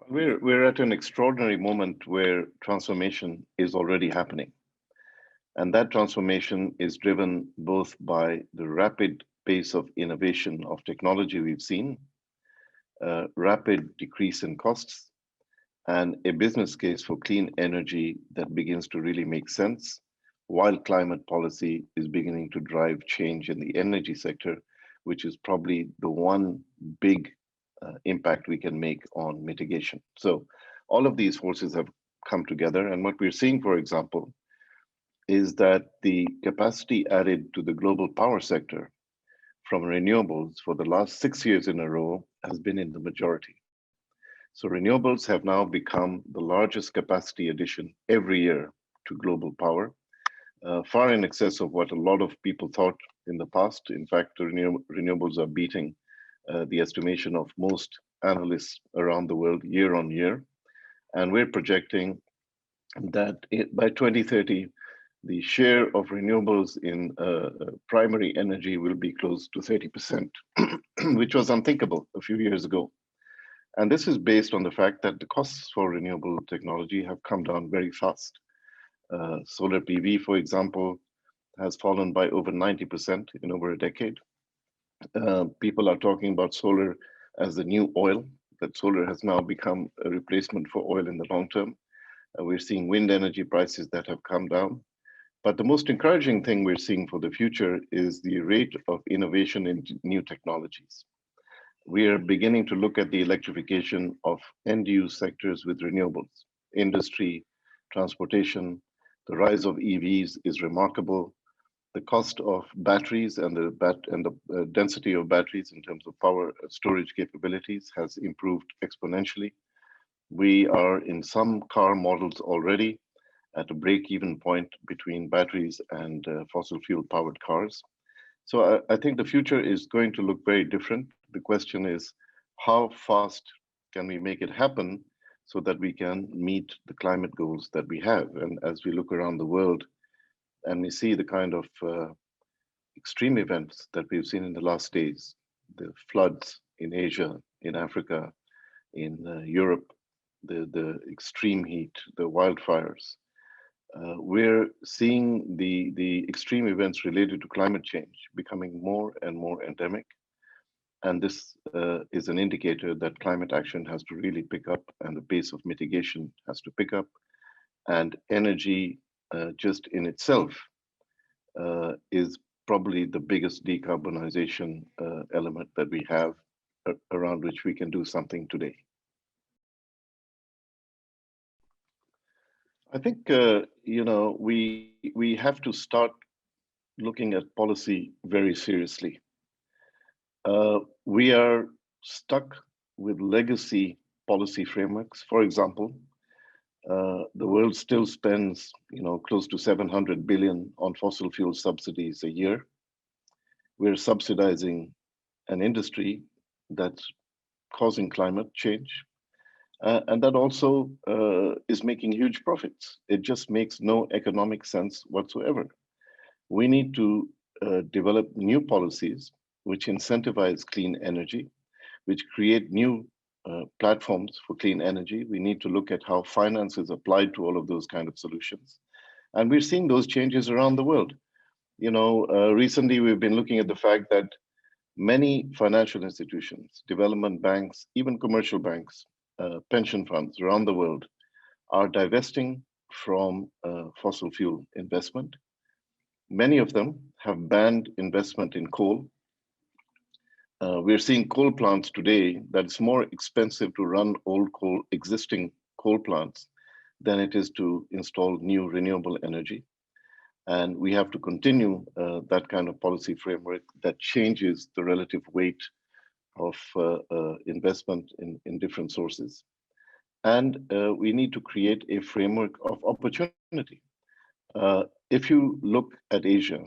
We're at an extraordinary moment where transformation is already happening. And that transformation is driven both by the rapid pace of innovation of technology we've seen, rapid decrease in costs, and a business case for clean energy that begins to really make sense, while climate policy is beginning to drive change in the energy sector, which is probably the one big impact we can make on mitigation. So all of these forces have come together. And what we're seeing, for example, is that the capacity added to the global power sector from renewables for the last 6 years in a row has been in the majority. So renewables have now become the largest capacity addition every year to global power, far in excess of what a lot of people thought in the past. In fact, renewables are beating the estimation of most analysts around the world year on year. And we're projecting that by 2030, the share of renewables in primary energy will be close to 30%, which was unthinkable a few years ago. And this is based on the fact that the costs for renewable technology have come down very fast. Solar PV, for example, has fallen by over 90% in over a decade. People are talking about solar as the new oil, that solar has now become a replacement for oil in the long term. We're seeing wind energy prices that have come down. But the most encouraging thing we're seeing for the future is the rate of innovation in new technologies. We are beginning to look at the electrification of end-use sectors with renewables. Industry, transportation, the rise of EVs is remarkable. The cost of batteries and the density of batteries in terms of power storage capabilities has improved exponentially. We are in some car models already at a break-even point between batteries and fossil fuel powered cars. So I think the future is going to look very different. The question is, how fast can we make it happen so that we can meet the climate goals that we have? And as we look around the world and we see the kind of extreme events that we've seen in the last days, the floods in Asia, in Africa, in Europe, the extreme heat, the wildfires, we're seeing the extreme events related to climate change becoming more and more endemic. And this is an indicator that climate action has to really pick up and the pace of mitigation has to pick up. And energy just in itself is probably the biggest decarbonization element that we have around which we can do something today. I think we have to start looking at policy very seriously. We are stuck with legacy policy frameworks. For example, the world still spends close to 700 billion on fossil fuel subsidies a year. We're subsidizing an industry that's causing climate change. And that also is making huge profits. It just makes no economic sense whatsoever. We need to develop new policies which incentivize clean energy, which create new platforms for clean energy. We need to look at how finance is applied to all of those kind of solutions. And we're seeing those changes around the world. Recently we've been looking at the fact that many financial institutions, development banks, even commercial banks, pension funds around the world are divesting from fossil fuel investment. Many of them have banned investment in coal. We're seeing coal plants today that it's more expensive to run existing coal plants than it is to install new renewable energy. And we have to continue that kind of policy framework that changes the relative weight of investment in different sources. And we need to create a framework of opportunity. If you look at Asia,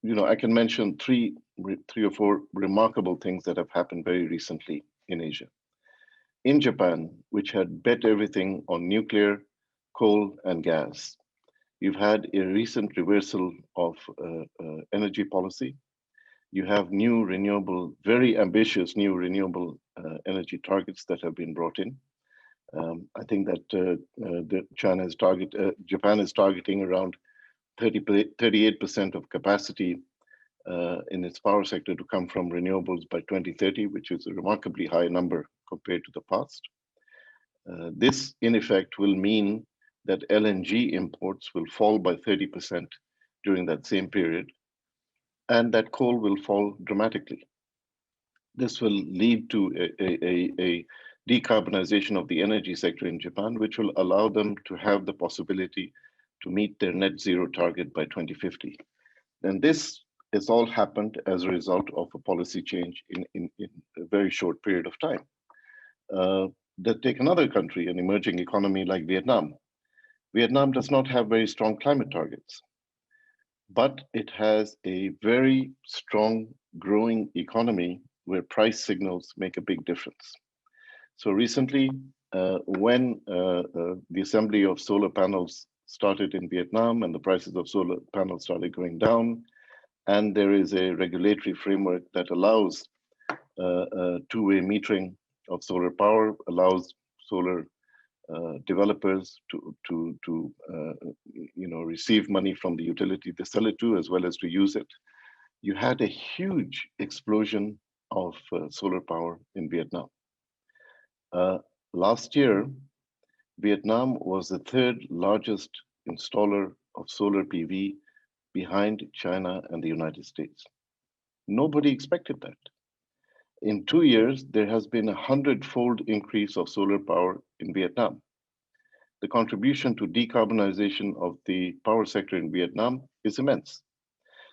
I can mention three or four remarkable things that have happened very recently in Asia. In Japan, which had bet everything on nuclear, coal, and gas, you've had a recent reversal of energy policy. You have very ambitious new renewable energy targets that have been brought in. I think that Japan is targeting around 38% of capacity in its power sector to come from renewables by 2030, which is a remarkably high number compared to the past. This, in effect, will mean that LNG imports will fall by 30% during that same period, and that coal will fall dramatically. This will lead to a decarbonization of the energy sector in Japan, which will allow them to have the possibility to meet their net zero target by 2050. And this has all happened as a result of a policy change in a very short period of time. Take another country, an emerging economy like Vietnam. Vietnam does not have very strong climate targets, but it has a very strong growing economy where price signals make a big difference. So recently, when the assembly of solar panels started in Vietnam and the prices of solar panels started going down, and there is a regulatory framework that allows two-way metering of solar power, allows solar developers to receive money from the utility they sell it to, as well as to use it. You had a huge explosion of solar power in Vietnam. Last year, Vietnam was the third largest installer of solar PV behind China and the United States. Nobody expected that. In 2 years, there has been 100-fold increase of solar power in Vietnam. The contribution to decarbonization of the power sector in Vietnam is immense.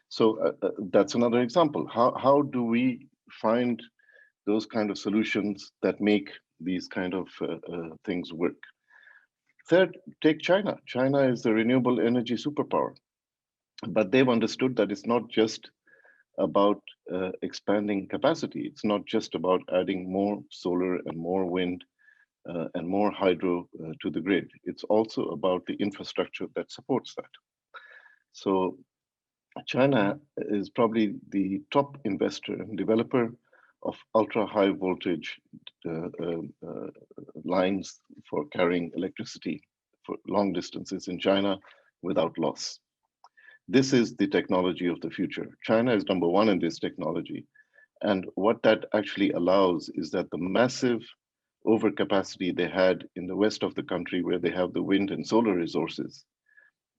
So that's another example. How do we find those kind of solutions that make these kind of things work? Third, take China. China is the renewable energy superpower, but they've understood that it's not just about expanding capacity. It's not just about adding more solar and more wind and more hydro to the grid. It's also about the infrastructure that supports that. So China is probably the top investor and developer of ultra high voltage lines for carrying electricity for long distances in China without loss. This is the technology of the future. China is number one in this technology. And what that actually allows is that the massive overcapacity they had in the west of the country, where they have the wind and solar resources,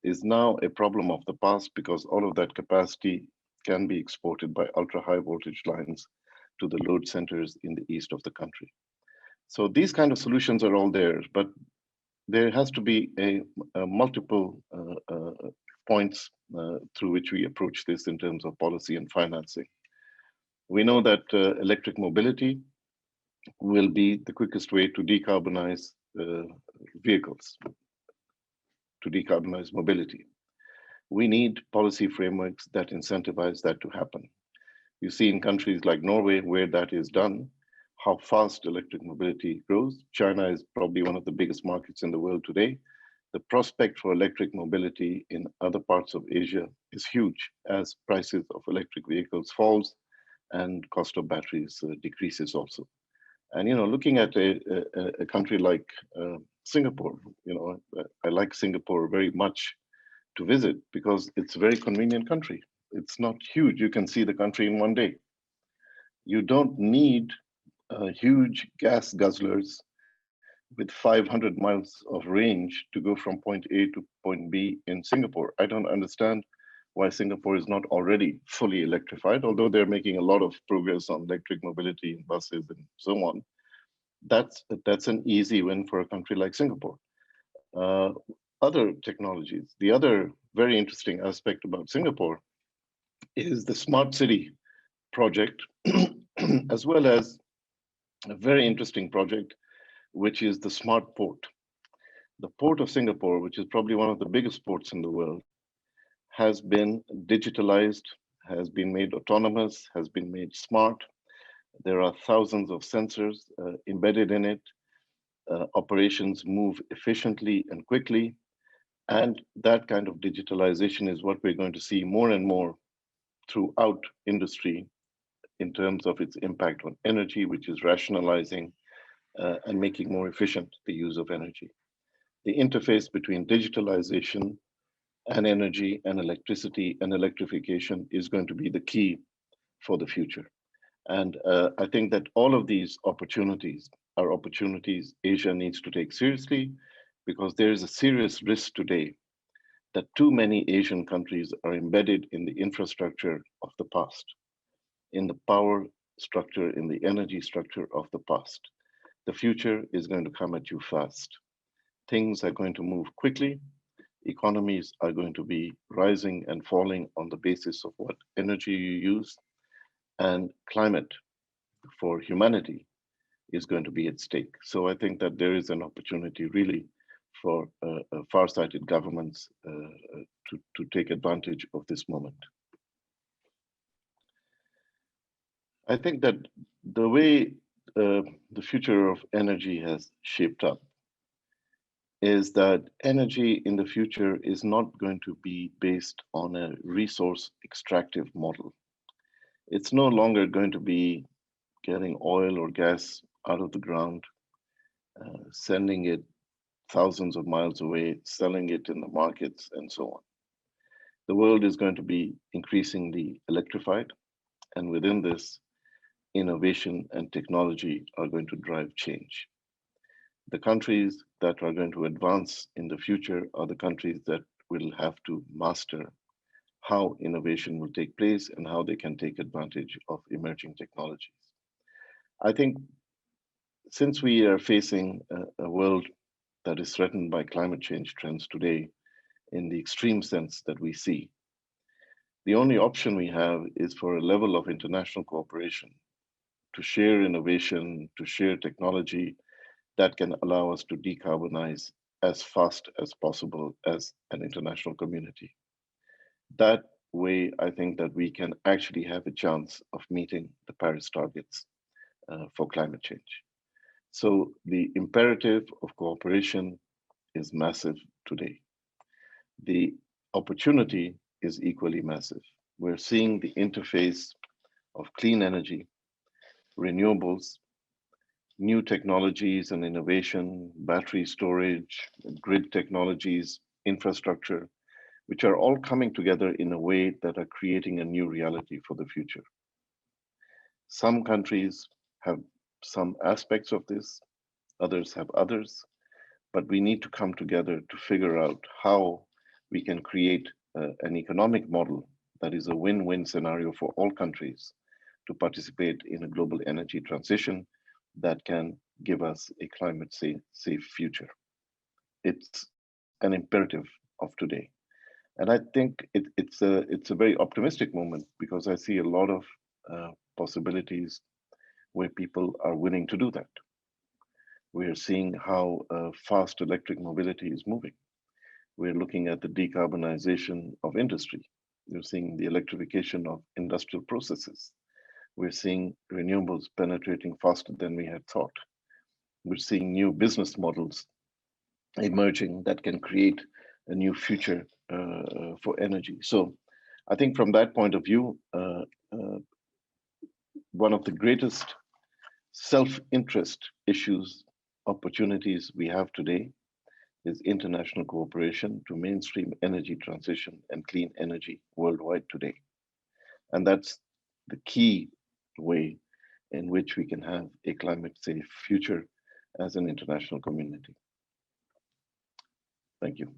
is now a problem of the past, because all of that capacity can be exported by ultra high voltage lines to the load centers in the east of the country. So these kind of solutions are all there, but there has to be a multiple points through which we approach this in terms of policy and financing. We know that electric mobility will be the quickest way to decarbonize vehicles, to decarbonize mobility. We need policy frameworks that incentivize that to happen. You see in countries like Norway, where that is done, how fast electric mobility grows. China is probably one of the biggest markets in the world today. The prospect for electric mobility in other parts of Asia is huge as prices of electric vehicles falls and cost of batteries decreases also. And looking at a country like Singapore, I like Singapore very much to visit because it's a very convenient country. It's not huge. You can see the country in one day. You don't need huge gas guzzlers with 500 miles of range to go from point A to point B in Singapore. I don't understand why Singapore is not already fully electrified, although they're making a lot of progress on electric mobility in buses and so on. That's an easy win for a country like Singapore. Other technologies, the other very interesting aspect about Singapore is the smart city project, as well as a very interesting project, which is the smart port. The port of Singapore, which is probably one of the biggest ports in the world, has been digitalized, has been made autonomous, has been made smart. There are thousands of sensors embedded in it. Operations move efficiently and quickly. And that kind of digitalization is what we're going to see more and more throughout industry in terms of its impact on energy, which is rationalizing and making more efficient the use of energy. The interface between digitalization and energy and electricity and electrification is going to be the key for the future. And I think that all of these opportunities are opportunities Asia needs to take seriously, because there is a serious risk today that too many Asian countries are embedded in the infrastructure of the past, in the power structure, in the energy structure of the past. The future is going to come at you fast. Things are going to move quickly. Economies are going to be rising and falling on the basis of what energy you use, and climate for humanity is going to be at stake. So I think that there is an opportunity really for far-sighted governments to take advantage of this moment. I think that the way the future of energy has shaped up is that energy in the future is not going to be based on a resource extractive model. It's no longer going to be getting oil or gas out of the ground, sending it thousands of miles away, selling it in the markets, and so on. The world is going to be increasingly electrified, and within this, innovation and technology are going to drive change. The countries that are going to advance in the future are the countries that will have to master how innovation will take place and how they can take advantage of emerging technologies. I think since we are facing a world that is threatened by climate change trends today in the extreme sense that we see, the only option we have is for a level of international cooperation to share innovation, to share technology that can allow us to decarbonize as fast as possible as an international community. That way, I think that we can actually have a chance of meeting the Paris targets for climate change. So the imperative of cooperation is massive today. The opportunity is equally massive. We're seeing the interface of clean energy, renewables, new technologies and innovation, battery storage, grid technologies, infrastructure, which are all coming together in a way that are creating a new reality for the future. Some countries have some aspects of this, others have others, but we need to come together to figure out how we can create an economic model that is a win-win scenario for all countries to participate in a global energy transition that can give us a climate safe future. It's an imperative of today. And I think it's a very optimistic moment, because I see a lot of possibilities where people are willing to do that. We're seeing how fast electric mobility is moving. We're looking at the decarbonization of industry. We're seeing the electrification of industrial processes. We're seeing renewables penetrating faster than we had thought. We're seeing new business models emerging that can create a new future for energy. So I think from that point of view, one of the greatest self-interest issues, opportunities we have today is international cooperation to mainstream energy transition and clean energy worldwide today. And that's the key way in which we can have a climate safe future as an international community. Thank you.